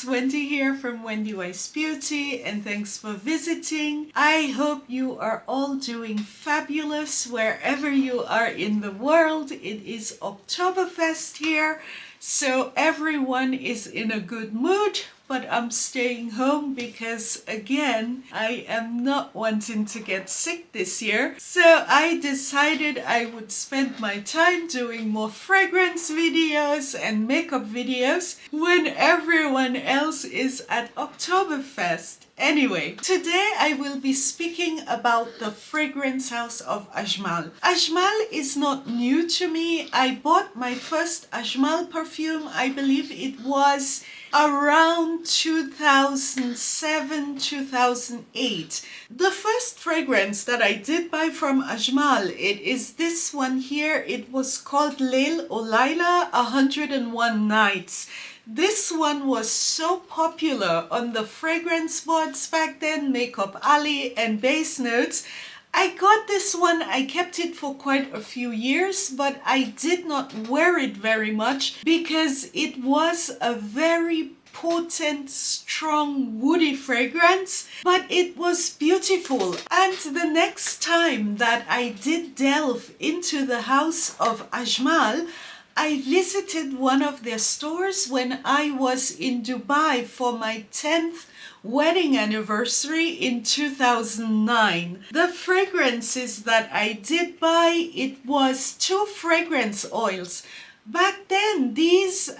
it's Wendy here from Wendy Wise Beauty, and thanks for visiting. I hope you are all doing fabulous wherever you are in the world. It is Oktoberfest here, so everyone is in a good mood. But I'm staying home because, again, I am not wanting to get sick this year. So I decided I would spend my time doing more fragrance videos and makeup videos when everyone else is at Oktoberfest. Anyway, today I will be speaking about the fragrance house of Ajmal. Ajmal is not new to me. I bought my first Ajmal perfume, I believe it was around 2007, 2008. The first fragrance that I did buy from Ajmal, it is this one here. It was called Lail or Laila 101 Nights. This one was so popular on the fragrance boards back then, Makeup Alley and Base Notes. I got this one, I kept it for quite a few years, but I did not wear it very much because it was a very potent, strong, woody fragrance, but it was beautiful. And the next time that I did delve into the house of Ajmal, I visited one of their stores when I was in Dubai for my 10th wedding anniversary in 2009. The fragrances that I did buy, it was 2 fragrance oils. Back then, these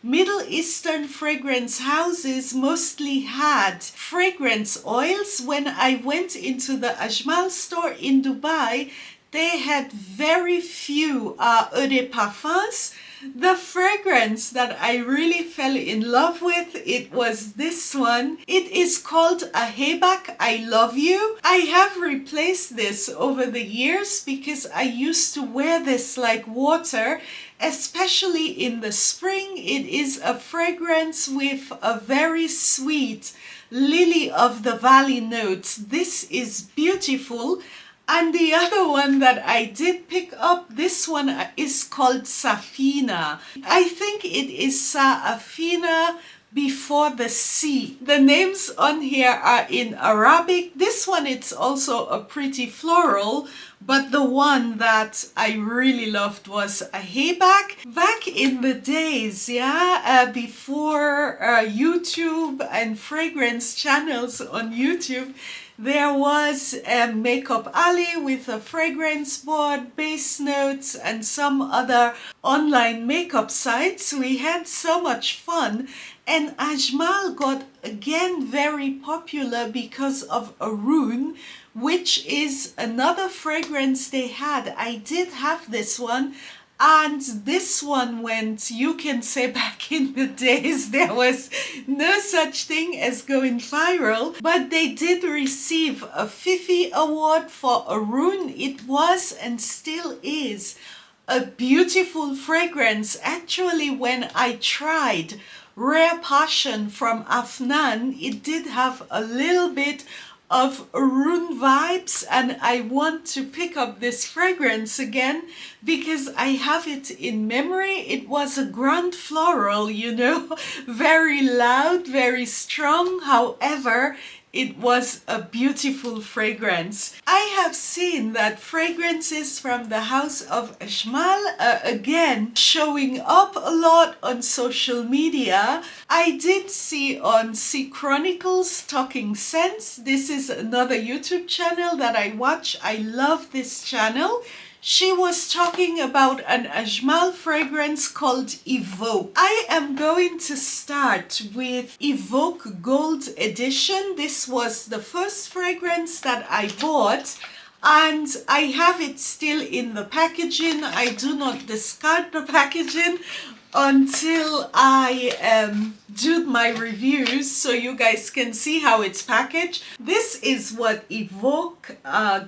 Middle Eastern fragrance houses mostly had fragrance oils. When I went into the Ajmal store in Dubai, they had very few eau de parfums. The fragrance that I really fell in love with, it was this one. It is called Ahebbak, I Love You. I have replaced this over the years because I used to wear this like water, especially in the spring. It is a fragrance with a very sweet lily of the valley notes. This is beautiful. And the other one that I did pick up, this one is called Safina. I think it is Safina before the sea. The names on here are in Arabic. This one, it's also a pretty floral, but the one that I really loved was Ahebbak. Back in the days, before YouTube and fragrance channels on YouTube, there was a Makeup Alley with a fragrance board, Base Notes, and some other online makeup sites. We had so much fun. And Ajmal got again very popular because of Aurum, which is another fragrance they had. I did have this one. And this one went, you can say back in the days, there was no such thing as going viral, but they did receive a Fifi award for Aurum. It was and still is a beautiful fragrance. Actually, when I tried Rare Passion from Afnan, it did have a little bit of Aurum vibes, and I want to pick up this fragrance again because I have it in memory. It was a grand floral, you know, very loud, very strong. However, it was a beautiful fragrance. I have seen that fragrances from the house of Ajmal are again showing up a lot on social media. I did see on C Chronicles Talking Sense. This is another YouTube channel that I watch. I love this channel. She was talking about an Ajmal fragrance called Evoke. I am going to start with Evoke Gold Edition. This was the first fragrance that I bought, and I have it still in the packaging. I do not discard the packaging until I do my reviews so you guys can see how it's packaged. This is what Evoke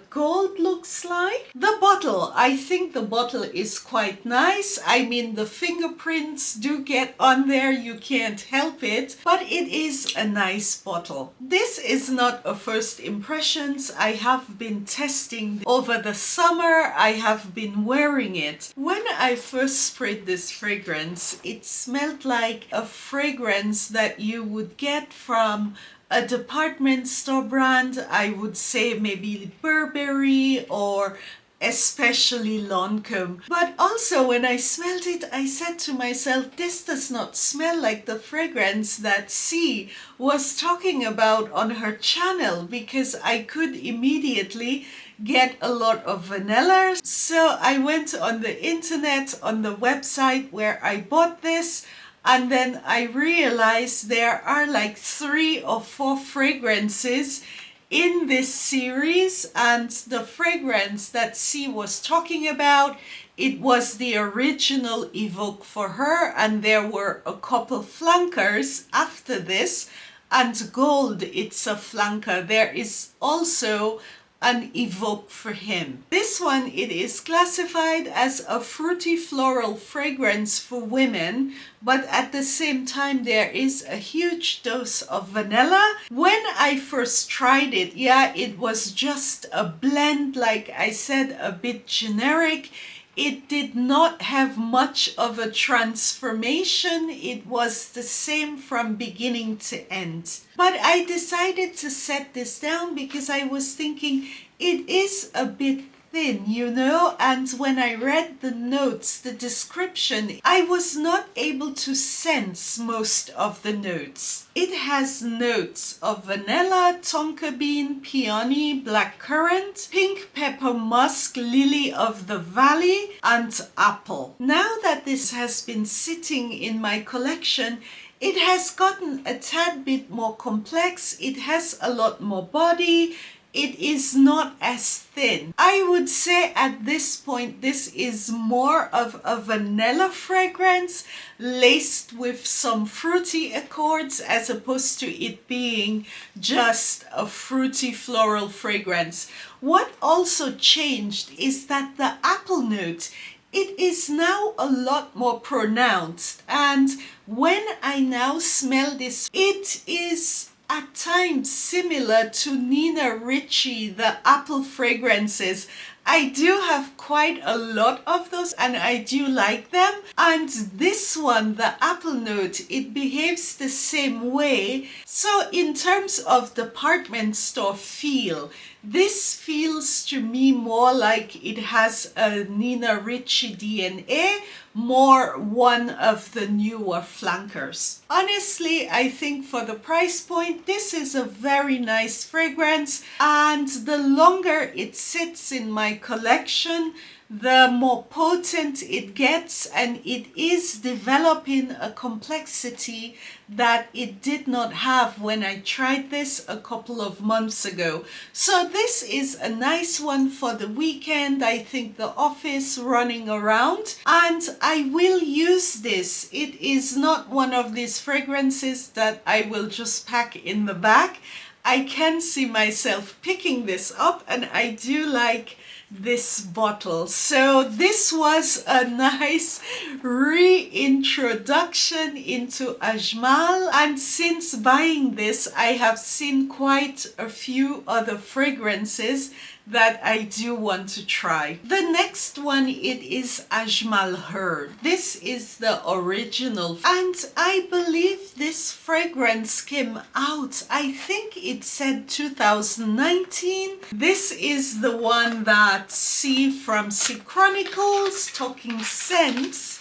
Gold looks like. like. The bottle, I think the bottle is quite nice. I mean, the fingerprints do get on there, you can't help it, but it is a nice bottle. This is not a first impressions. I have been testing over the summer. I have been wearing it. When I first sprayed this fragrance, it smelled like a fragrance that you would get from a department store brand. I would say maybe Burberry or especially Lancome. But also when I smelled it, I said to myself, this does not smell like the fragrance that C was talking about on her channel, because I could immediately get a lot of vanilla. So I went on the internet, on the website where I bought this, and then I realized there are like 3 or 4 fragrances in this series, and the fragrance that C was talking about, it was the original Evoke for Her, and there were a couple flankers after this, and Gold, it's a flanker. There is also an Evoke for him. This one, it is classified as a fruity floral fragrance for women, but at the same time there is a huge dose of vanilla. When I first tried it, yeah, it was just a blend, like I said, a bit generic. It did not have much of a transformation. It was the same from beginning to end. But I decided to set this down because I was thinking it is a bit thin, you know, and when I read the notes, the description, I was not able to sense most of the notes. It has notes of vanilla, tonka bean, peony, blackcurrant, pink pepper musk, lily of the valley, and apple. Now that this has been sitting in my collection, it has gotten a tad bit more complex. It has a lot more body. It is not as thin. I would say at this point, this is more of a vanilla fragrance laced with some fruity accords, as opposed to it being just a fruity floral fragrance. What also changed is that the apple note, it is now a lot more pronounced, and when I now smell this, it is at times similar to Nina Ricci, the apple fragrances. I do have quite a lot of those and I do like them. And this one, the apple note, it behaves the same way. So in terms of department store feel, this feels to me more like it has a Nina Ricci DNA, more one of the newer flankers. Honestly, I think for the price point, this is a very nice fragrance, and the longer it sits in my collection, the more potent it gets, and it is developing a complexity that it did not have when I tried this a couple of months ago. So this is a nice one for the weekend. I think the office, running around, and I will use this. It is not one of these fragrances that I will just pack in the bag. I can see myself picking this up, and I do like this bottle. So this was a nice reintroduction into Ajmal, and since buying this I have seen quite a few other fragrances that I do want to try. The next one, it is Ajmal Her. This is the original, and I believe this fragrance came out, I think it said 2019. This is the one that C from C Chronicles, Talking Scents,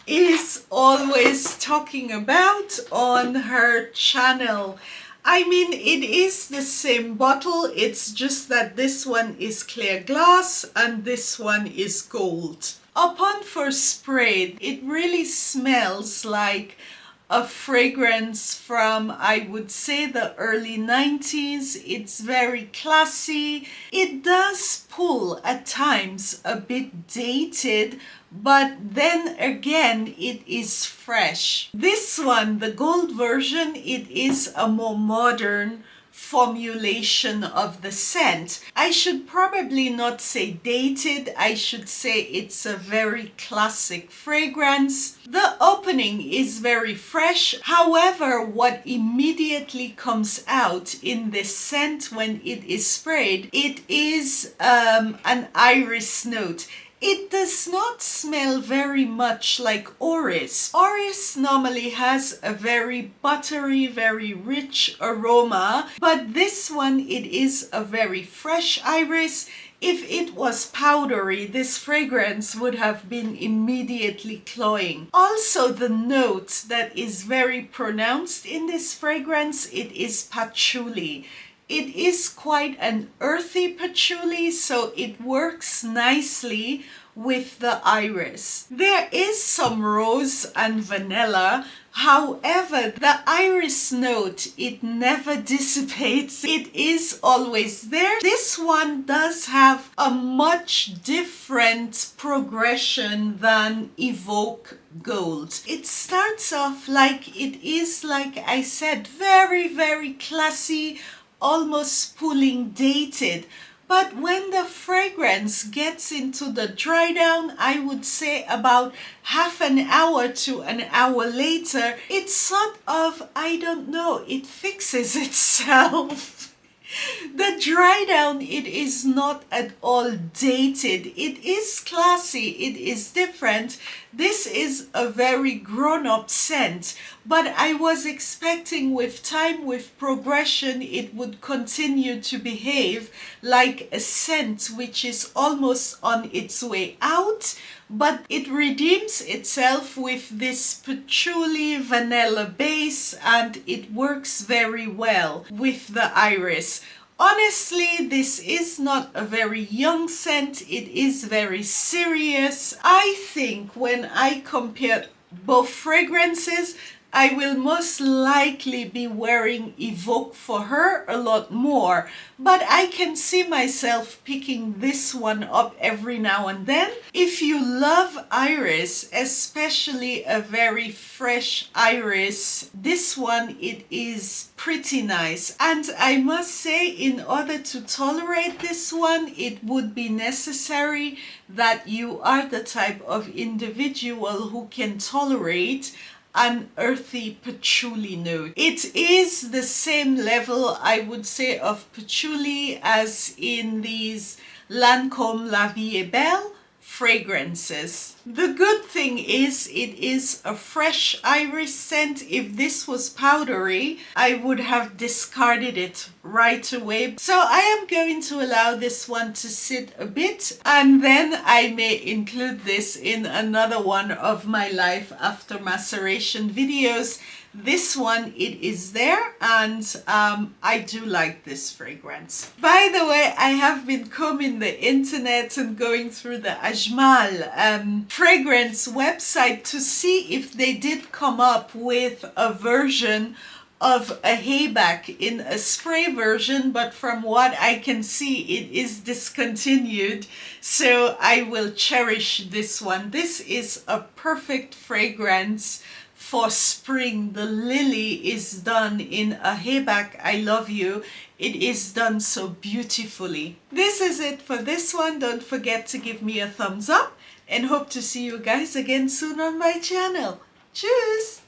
is always talking about on her channel. I mean, it is the same bottle, it's just that this one is clear glass and this one is gold. Upon first spray, it really smells like a fragrance from, I would say, the early 90s. It's very classy. It does pull at times a bit dated, but then again it is fresh. This one, the gold version, it is a more modern formulation of the scent. I should probably not say dated, I should say it's a very classic fragrance. The opening is very fresh, however, what immediately comes out in this scent when it is sprayed, it is an iris note. It does not smell very much like Orris. Orris normally has a very buttery, very rich aroma, but this one, it is a very fresh iris. If it was powdery, this fragrance would have been immediately cloying. Also, the note that is very pronounced in this fragrance, it is patchouli. It is quite an earthy patchouli, so it works nicely with the iris. There is some rose and vanilla. However, the iris note, it never dissipates. It is always there. This one does have a much different progression than Evoke Gold. It starts off like it is, like I said, very, very classy, almost pulling dated. But when the fragrance gets into the dry down, I would say about half an hour to an hour later, it sort of, I don't know, it fixes itself. The dry down, it is not at all dated. It is classy, it is different. This is a very grown-up scent, but I was expecting with time, with progression, it would continue to behave like a scent which is almost on its way out, but it redeems itself with this patchouli vanilla base, and it works very well with the iris. Honestly, this is not a very young scent. It is very serious. I think when I compare both fragrances, I will most likely be wearing Evoke for Her a lot more, but I can see myself picking this one up every now and then. If you love iris, especially a very fresh iris, this one, it is pretty nice. And I must say, in order to tolerate this one, it would be necessary that you are the type of individual who can tolerate an earthy patchouli note. It is the same level, I would say, of patchouli as in these Lancôme La Vie est Belle fragrances. The good thing is it is a fresh iris scent. If this was powdery, I would have discarded it right away. So I am going to allow this one to sit a bit, and then I may include this in another one of my life after maceration videos. This one, it is there, and I do like this fragrance. By the way, I have been combing the internet and going through the Ajmal fragrance website to see if they did come up with a version of Ahebbak in a spray version, but from what I can see, it is discontinued, so I will cherish this one. This is a perfect fragrance for spring. The lily is done in Ahebbak, I Love You. It is done so beautifully. This is it for this one. Don't forget to give me a thumbs up, and hope to see you guys again soon on my channel. Tschüss!